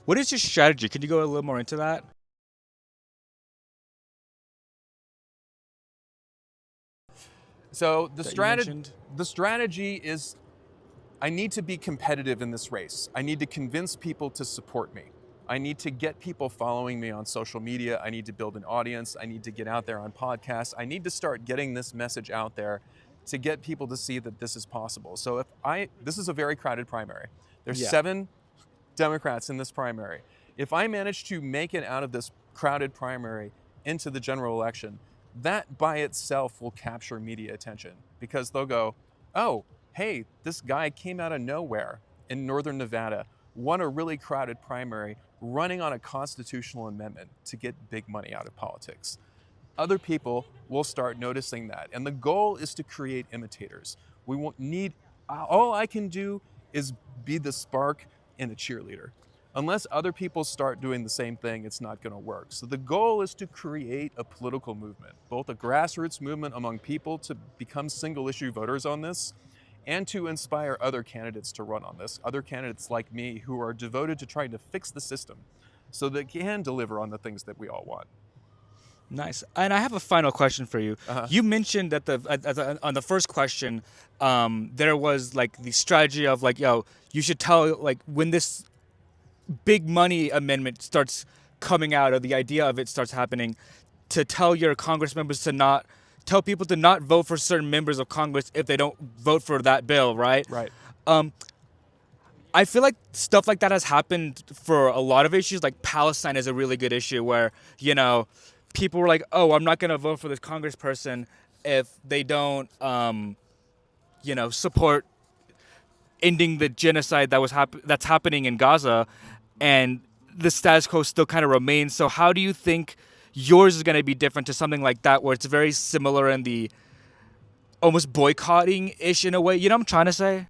What is your strategy? Can you go a little more into that? So That you mentioned? the strategy is I need to be competitive in this race. I need to convince people to support me. I need to get people following me on social media. I need to build an audience. I need to get out there on podcasts. I need to start getting this message out there to get people to see that this is possible. So this is a very crowded primary. There's Yeah. 7 Democrats in this primary. If I manage to make it out of this crowded primary into the general election, that by itself will capture media attention because they'll go, oh, hey, this guy came out of nowhere in northern Nevada, won a really crowded primary, running on a constitutional amendment to get big money out of politics. Other people will start noticing that. And the goal is to create imitators. We won't need, all I can do is be the spark and the cheerleader. Unless other people start doing the same thing, it's not going to work. So the goal is to create a political movement, both a grassroots movement among people to become single issue voters on this, and to inspire other candidates to run on this, other candidates like me who are devoted to trying to fix the system so that it can deliver on the things that we all want. Nice. And I have a final question for you. You mentioned that on the first question, there was like the strategy of like, yo, you should tell like when this big money amendment starts coming out or the idea of it starts happening, to tell your Congress members to not tell people to not vote for certain members of Congress if they don't vote for that bill, right? Right. I feel like stuff like that has happened for a lot of issues. Like Palestine is a really good issue where, people were like, oh, I'm not going to vote for this congressperson if they don't, support ending the genocide that's happening in Gaza. And the status quo still kind of remains. So how do you think yours is going to be different to something like that where it's very similar in the almost boycotting-ish in a way? You know what I'm trying to say?